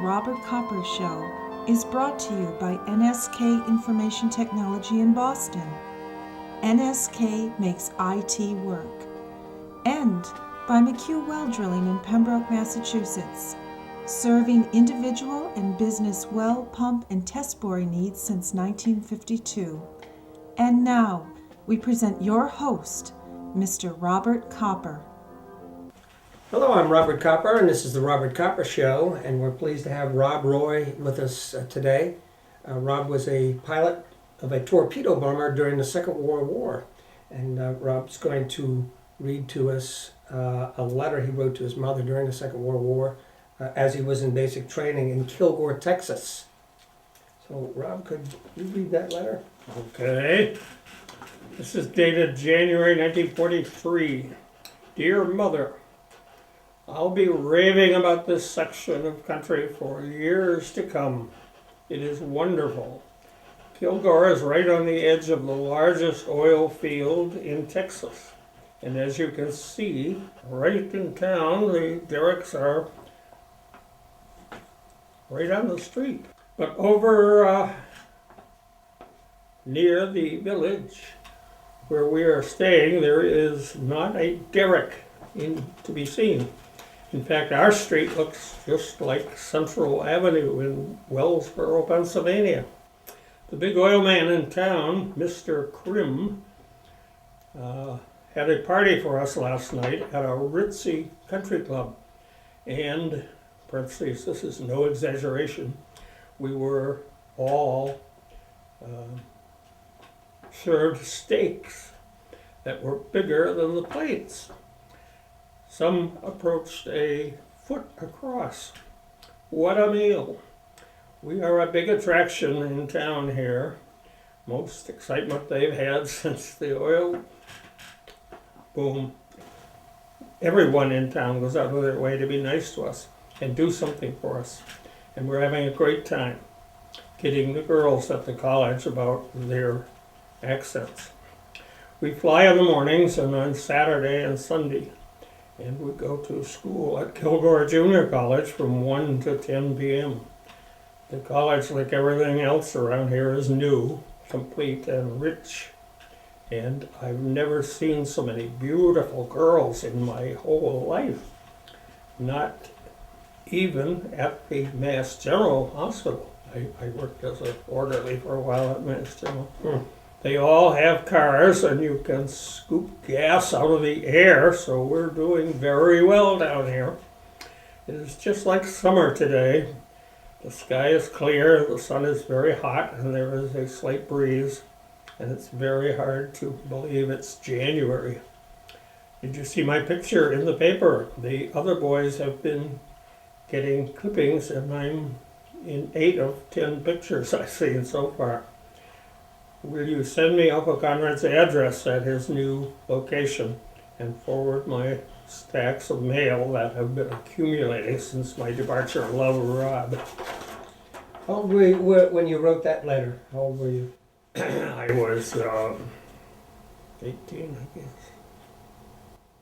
Robert Kopper Show is brought to you by NSK Information Technology in Boston. NSK makes IT work. And by McHugh Well Drilling in Pembroke, Massachusetts, serving individual and business well, pump, and test boring needs since 1952. And now, we present your host, Mr. Robert Kopper. Hello, I'm Robert Kopper, and this is the Robert Kopper Show, and we're pleased to have Rob Roy with us today. Rob was a pilot of a torpedo bomber during the Second World War, and Rob's going to read to us a letter he wrote to his mother during the Second World War as he was in basic training in Kilgore, Texas. So, Rob, could you read that letter? Okay. This is dated January 1943. Dear Mother, I'll be raving about this section of country for years to come. It is wonderful. Kilgore is right on the edge of the largest oil field in Texas. And as you can see, right in town, the derricks are right on the street. But over near the village where we are staying, there is not a derrick to be seen. In fact, our street looks just like Central Avenue in Wellsboro, Pennsylvania. The big oil man in town, Mr. Krim, had a party for us last night at a ritzy country club. And, parentheses, this is no exaggeration, we were all served steaks that were bigger than the plates. Some approached a foot across. What a meal. We are a big attraction in town here. Most excitement they've had since the oil boom. Everyone in town goes out of their way to be nice to us and do something for us. And we're having a great time kidding the girls at the college about their accents. We fly in the mornings and on Saturday and Sunday. And we go to school at Kilgore Junior College from 1 to 10 p.m. The college, like everything else around here, is new, complete, and rich. And I've never seen so many beautiful girls in my whole life. Not even at the Mass General Hospital. I worked as an orderly for a while at Mass General. They all have cars and you can scoop gas out of the air, so we're doing very well down here. It is just like summer today. The sky is clear, the sun is very hot, and there is a slight breeze, and it's very hard to believe it's January. Did you see my picture in the paper? The other boys have been getting clippings, and I'm in 8 of 10 pictures I've seen so far. Will you send me Uncle Conrad's address at his new location and forward my stacks of mail that have been accumulating since my departure? Love, Rob. How old were you when you wrote that letter? How old were you? I was 18, I guess.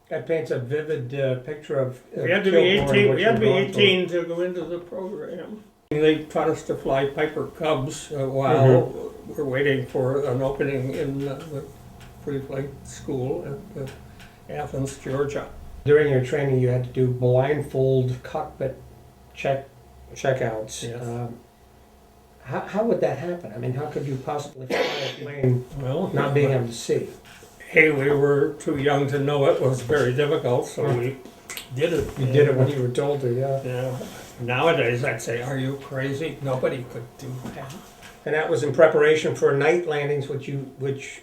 That paints a vivid picture of We had to be 18. We had to be 18 to go into the program. They taught us to fly Piper Cubs while we're waiting for an opening in the free flight school at Athens, Georgia. During your training, you had to do blindfold cockpit checkouts. Yes. How would that happen? I mean, how could you possibly fly a plane Well, not being able to see? Hey, we were too young to know it was very difficult, so we did it. You did it when you were told to, yeah. Yeah. Nowadays, I'd say, are you crazy? Nobody could do that. And that was in preparation for night landings, which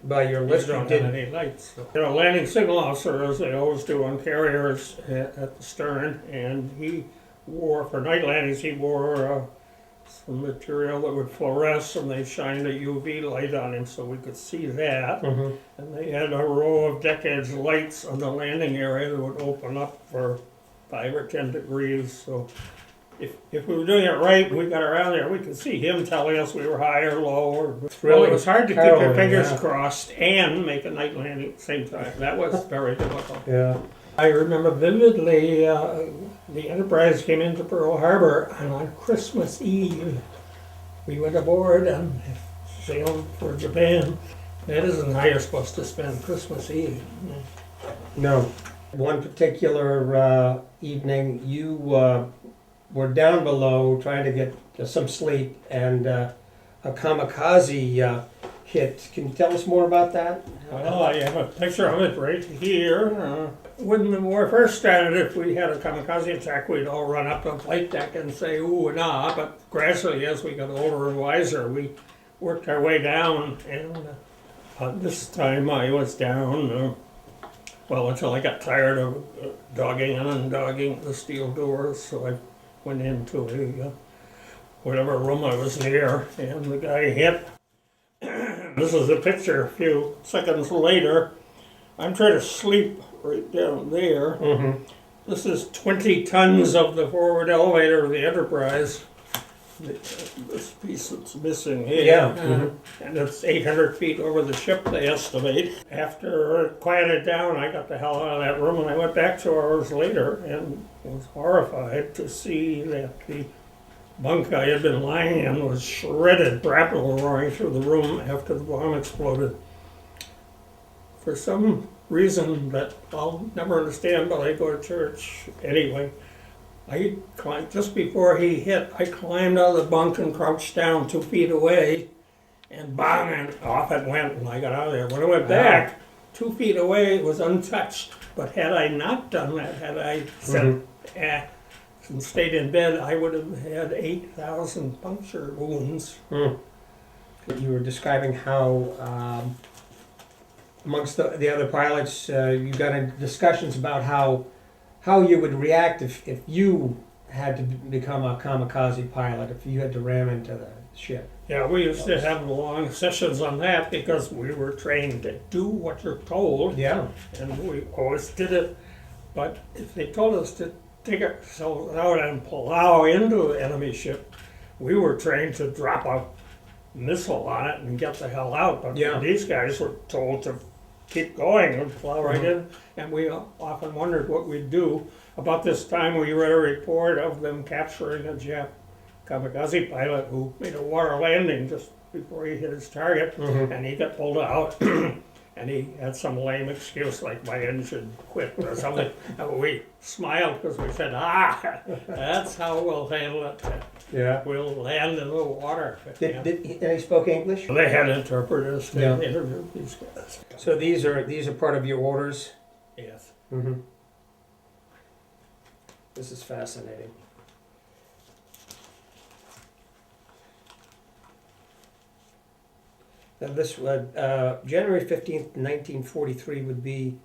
by your list you don't did. have any lights. So. You know, landing signal officer, as they always do on carriers at the stern, and he wore, for night landings, he wore some material that would fluoresce, and they shined a UV light on him so we could see that. Mm-hmm. And they had a row of deck-edge lights on the landing area that would open up for 5 or 10 degrees, so if we were doing it right and we got around there, we could see him telling us we were high or low. Well, it was hard to keep your fingers crossed and make a night landing at the same time. That was very difficult. Yeah. I remember vividly the Enterprise came into Pearl Harbor, and on Christmas Eve we went aboard and sailed for Japan. That isn't how you're supposed to spend Christmas Eve. No. One particular evening, you were down below trying to get some sleep, and a kamikaze hit. Can you tell us more about that? Well, I have a picture of it right here. When the war first started, if we had a kamikaze attack, we'd all run up the flight deck and say ooh and ah, but gradually as we got older and wiser, we worked our way down, and this time I was down, well, until I got tired of dogging and undogging the steel doors, so I went into whatever room I was near, and the guy hit. This is a picture a few seconds later. I'm trying to sleep right down there. Mm-hmm. This is 20 tons of the forward elevator of the Enterprise. This piece that's missing here. Yeah. Mm-hmm. And it's 800 feet over the ship, they estimate. After it quieted down, I got the hell out of that room, and I went back 2 hours later and was horrified to see that the bunk I had been lying in was shredded, grapple roaring through the room after the bomb exploded. For some reason that I'll never understand, but I go to church anyway. I climbed, just before he hit, I climbed out of the bunk and crouched down 2 feet away, and bang, and off it went when I got out of there. When I went back, 2 feet away, it was untouched. But had I not done that, had I said, and stayed in bed, I would have had 8,000 puncture wounds. You were describing how amongst the other pilots, you got into discussions about how you would react if you had to become a kamikaze pilot, if you had to ram into the ship. Yeah, we used to have long sessions on that because we were trained to do what you're told. Yeah. And we always did it. But if they told us to take ourselves out and plow into an enemy ship, we were trained to drop a missile on it and get the hell out. But these guys were told to keep going and plow right in, and we often wondered what we'd do. About this time we read a report of them capturing a Jap kamikaze pilot who made a water landing just before he hit his target, and he got pulled out. And he had some lame excuse like my engine quit or something. And we smiled because we said, that's how we'll handle it. Yeah. We'll land in the water. And he spoke English? They had interpreters to interview these guys. So these are part of your orders? Yes. Mm-hmm. This is fascinating. Now this January 15th, 1943 would be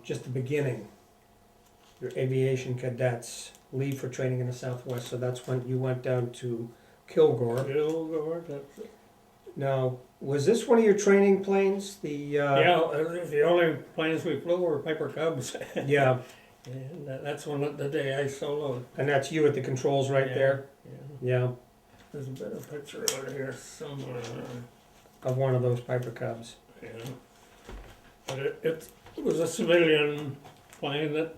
just the beginning. Your aviation cadets leave for training in the Southwest, so that's when you went down to Kilgore. That's it. Now, was this one of your training planes? The only planes we flew were Piper Cubs. Yeah. And that's the day I soloed. And that's you at the controls right there? Yeah. There's a better picture over here somewhere. Of one of those Piper Cubs. Yeah. But it was a civilian plane that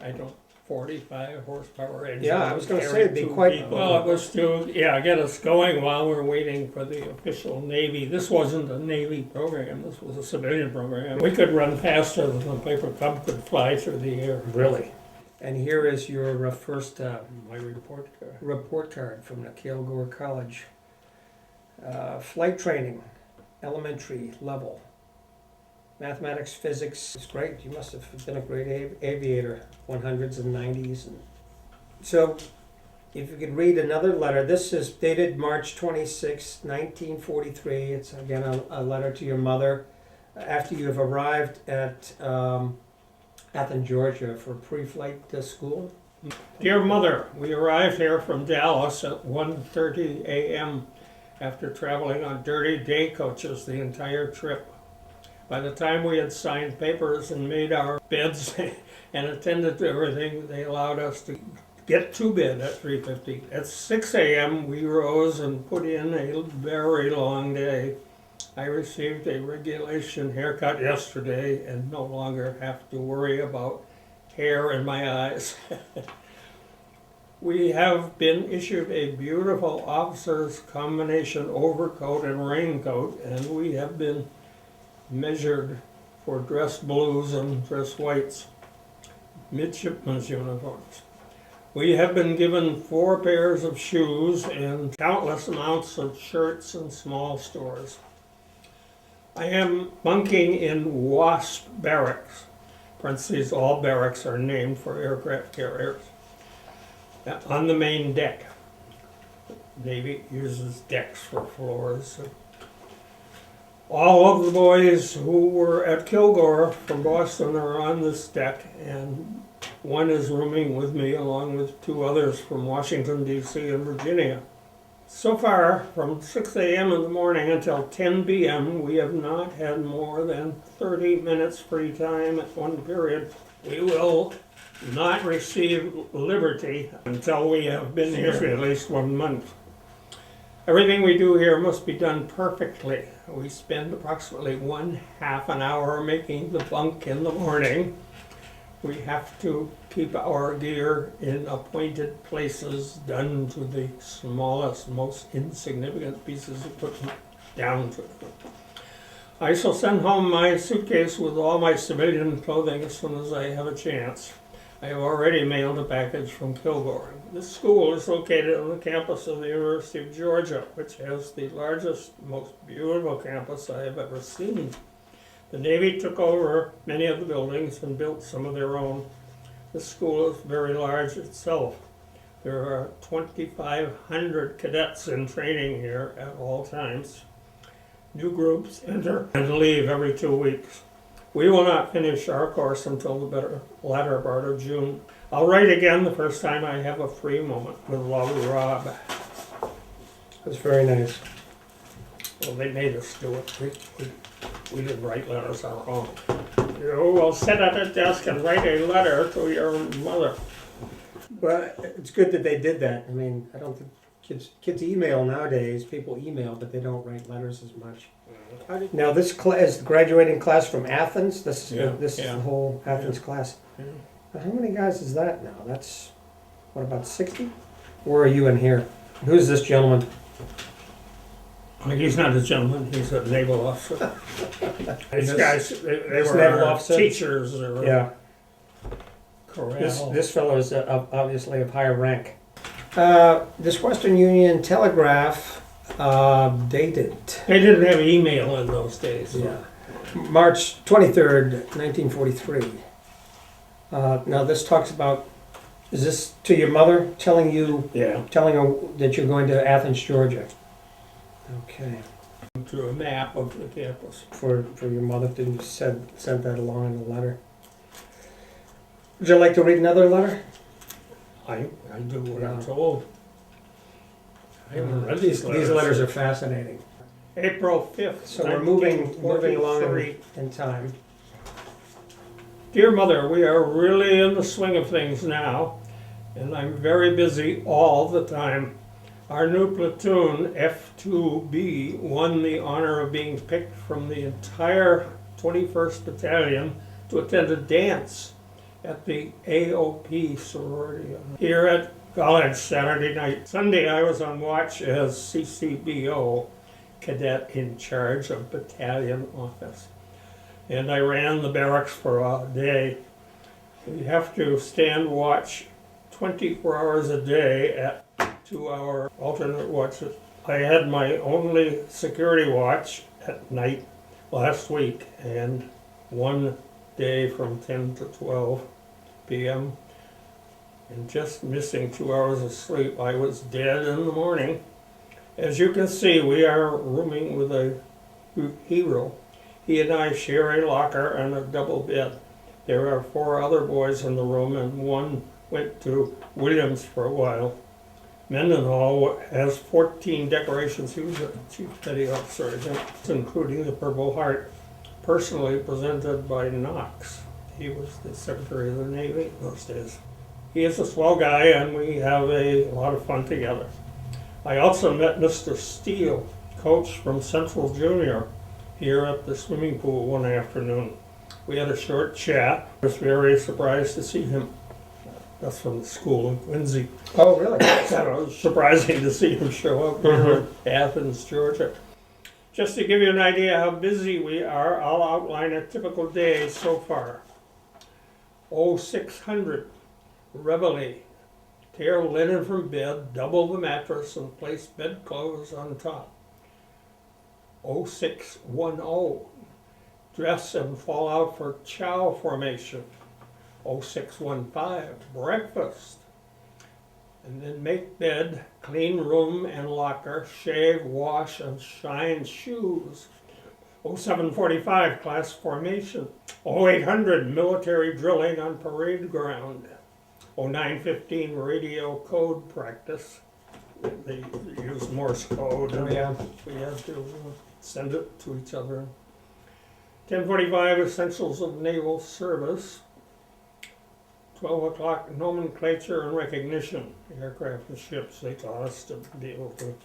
had 45 horsepower engine. Yeah, I was going to say it'd be quite... Well, it was to get us going while we're waiting for the official Navy. This wasn't a Navy program. This was a civilian program. We could run faster than the Piper Cub could fly through the air. Really? And here is your first my report card from the Kilgore College. Flight training, elementary level. Mathematics, physics, it's great. You must have been a great aviator, 100s and 90s. So, if you could read another letter, this is dated March 26, 1943. It's again a letter to your mother after you have arrived at Athens, Georgia for pre-flight school. Dear Mother, we arrived here from Dallas at 1:30 a.m. after traveling on dirty day coaches the entire trip. By the time we had signed papers and made our beds and attended to everything, they allowed us to get to bed at 3:50. At 6 a.m. we rose and put in a very long day. I received a regulation haircut yesterday and no longer have to worry about hair in my eyes. We have been issued a beautiful officer's combination overcoat and raincoat, and we have been measured for dress blues and dress whites, midshipmen's uniforms. We have been given 4 pairs of shoes and countless amounts of shirts and small stores. I am bunking in WASP barracks. Parentheses, all barracks are named for aircraft carriers. On the main deck. Navy uses decks for floors. All of the boys who were at Kilgore from Boston are on this deck, and one is rooming with me along with 2 others from Washington, D.C. and Virginia. So far, from 6 a.m. in the morning until 10 p.m., we have not had more than 30 minutes free time at one period. We will not receive liberty until we have been here for at least 1 month. Everything we do here must be done perfectly. We spend approximately 1/2 an hour making the bunk in the morning. We have to keep our gear in appointed places, done to the smallest, most insignificant pieces of equipment, down to it. I shall send home my suitcase with all my civilian clothing as soon as I have a chance. I have already mailed a package from Kilgore. This school is located on the campus of the University of Georgia, which has the largest, most beautiful campus I have ever seen. The Navy took over many of the buildings and built some of their own. The school is very large itself. There are 2,500 cadets in training here at all times. New groups enter and leave every 2 weeks. We will not finish our course until the latter part of June. I'll write again the first time I have a free moment. With love, Rob. That's very nice. Well, they made us do it. We didn't write letters our own. You will sit at a desk and write a letter to your mother. Well, it's good that they did that. I mean, I don't think kids email nowadays. People email, but they don't write letters as much. Now, this is the graduating class from Athens. This is the whole Athens class. Yeah. Now, how many guys is that now? That's, what, about 60? Where are you in here? Who's this gentleman? He's not a gentleman, he's a naval officer. These guys, they were naval officer? teachers or Yeah. corral. This fellow is obviously of higher rank. This Western Union Telegraph dated. They didn't have email in those days. Yeah. March 23rd, 1943. Now this talks about, is this to your mother telling her that you're going to Athens, Georgia? Okay. To a map of the campus. For your mother to send that along in a letter. Would you like to read another letter? I do what I'm told. I haven't read These letters are fascinating. April 5th, So we're moving along 1943. in time. Dear Mother, we are really in the swing of things now, and I'm very busy all the time. Our new platoon, F2B, won the honor of being picked from the entire 21st Battalion to attend a dance at the AOP sorority here at college Saturday night. Sunday I was on watch as CCBO, cadet in charge of battalion office. And I ran the barracks for a day. You have to stand watch 24 hours a day at 2-hour alternate watches. I had my only security watch at night last week, and one day from 10 to 12 p.m. and just missing 2 hours of sleep. I was dead in the morning. As you can see, we are rooming with a hero. He and I share a locker and a double bed. There are 4 other boys in the room, and one went to Williams for a while. Mendenhall has 14 decorations. He was a chief petty officer, including the Purple Heart, personally presented by Knox. He was the Secretary of the Navy in those days. He is a swell guy, and we have a lot of fun together. I also met Mr. Steele, coach from Central Junior, here at the swimming pool one afternoon. We had a short chat. I was very surprised to see him. That's from the school in Quincy. Oh, really? So it was surprising to see him show up here in Athens, Georgia. Just to give you an idea how busy we are, I'll outline a typical day so far. 0600, reveille. Tear linen from bed, double the mattress, and place bedclothes on top. 0610, dress and fall out for chow formation. 0615, breakfast. And then make bed, clean room and locker, shave, wash, and shine shoes. 0745, class formation. 0800, military drilling on parade ground. 0915, radio code practice. They use Morse code. Oh, yeah. We had to send it to each other. 10:45, essentials of naval service. 12 o'clock, nomenclature and recognition. Aircraft and ships, they taught us to be able to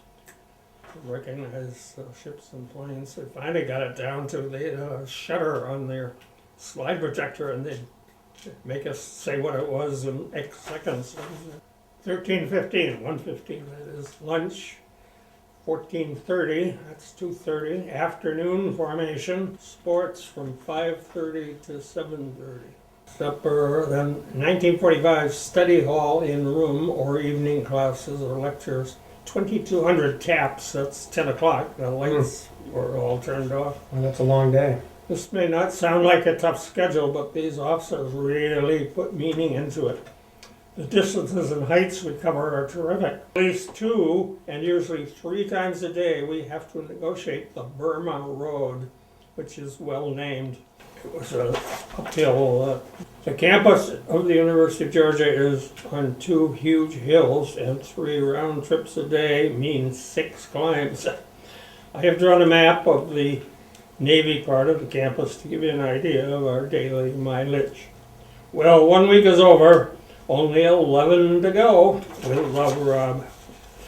recognize ships and planes. They finally got it down to they had a shutter on their slide projector, and they'd make us say what it was in X seconds. 13:15, 1:15, that is lunch. 14:30, that's 2:30. Afternoon formation, sports from 5:30 to 7:30. Supper, then 1945, study hall in room or evening classes or lectures. 2200 taps, that's 10 o'clock. The lights were all turned off. Well, that's a long day. This may not sound like a tough schedule, but these officers really put meaning into it. The distances and heights we cover are terrific. At least 2 and usually 3 times a day we have to negotiate the Burma Road, which is well named. It was an uphill. The campus of the University of Georgia is on 2 huge hills, and 3 round trips a day means 6 climbs. I have drawn a map of the Navy part of the campus to give you an idea of our daily mileage. Well, 1 week is over. Only 11 to go. With love, Rob.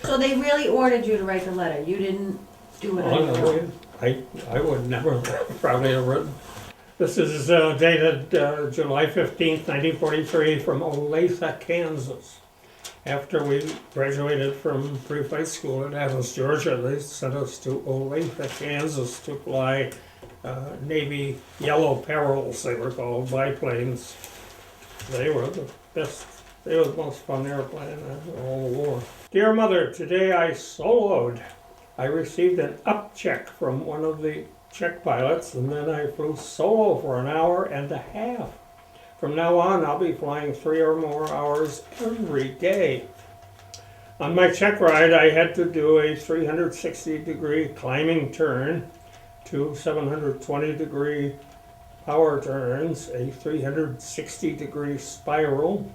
So they really ordered you to write the letter. You didn't do it on your own. I would never probably have written. This is dated July 15th, 1943 from Olathe, Kansas. After we graduated from pre-flight school at Athens, Georgia, they sent us to Olathe, Kansas to fly Navy Yellow Perils, they were called, biplanes. They were the best, they were the most fun airplane in the whole war. Dear Mother, today I soloed. I received an up check from one of the check pilots, and then I flew solo for an hour and a half. From now on, I'll be flying 3 or more hours every day. On my check ride, I had to do a 360-degree climbing turn, 2 720-degree power turns, a 360-degree spiral,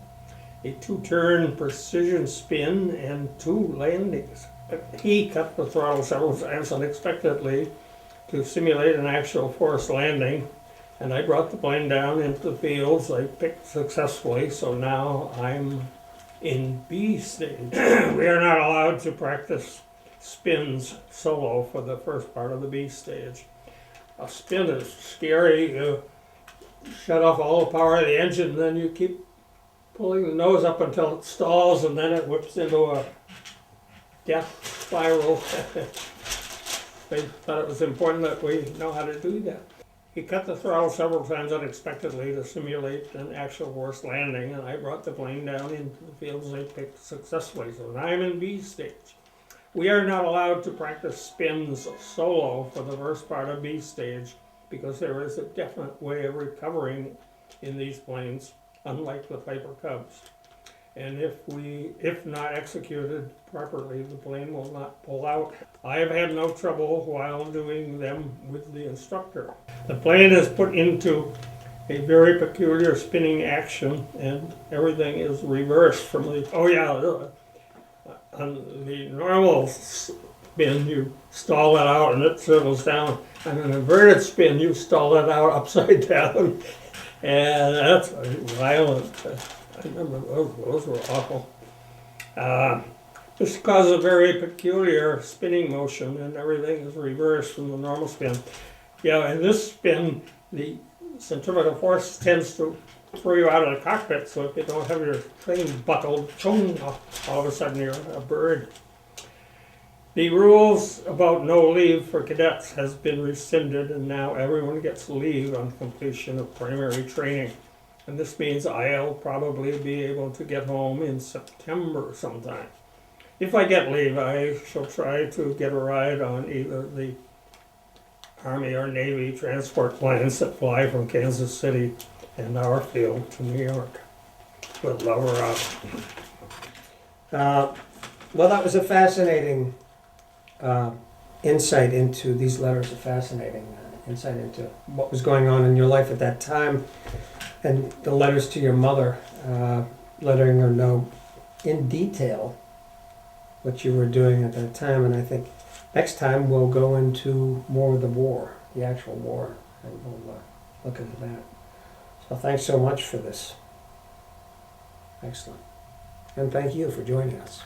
a 2-turn precision spin, and 2 landings. He cut the throttle several times unexpectedly to simulate an actual forced landing, and I brought the plane down into the fields. I picked successfully, so now I'm in B stage. We are not allowed to practice spins solo for the first part of the B stage. A spin is scary. You shut off all the power of the engine, and then you keep pulling the nose up until it stalls, and then it whips into a death spiral. They thought it was important that we know how to do that. He cut the throttle several times unexpectedly to simulate an actual forced landing, and I brought the plane down into the fields they picked successfully. So now I'm in B stage. We are not allowed to practice spins solo for the first part of B stage because there is a definite way of recovering in these planes, unlike the Piper Cubs. And if not executed properly, the plane will not pull out. I have had no trouble while doing them with the instructor. The plane is put into a very peculiar spinning action, and everything is reversed from the, on the normal spin, you stall it out and it circles down. On an inverted spin, you stall it out upside down, and that's violent. I remember those were awful. This causes a very peculiar spinning motion, and everything is reversed from the normal spin. Yeah, in this spin, the centrifugal force tends to throw you out of the cockpit, so if you don't have your thing buckled, chung, all of a sudden you're a bird. The rules about no leave for cadets has been rescinded, and now everyone gets leave on completion of primary training. And this means I'll probably be able to get home in September sometime. If I get leave, I shall try to get a ride on either the Army or Navy transport planes that fly from Kansas City and our field to New York. We'll love her up. Well, that was a fascinating insight into these letters. A fascinating insight into what was going on in your life at that time, and the letters to your mother, letting her know in detail what you were doing at that time. And I think next time we'll go into more of the war, the actual war, and we'll look into that. So thanks so much for this. Excellent. And thank you for joining us.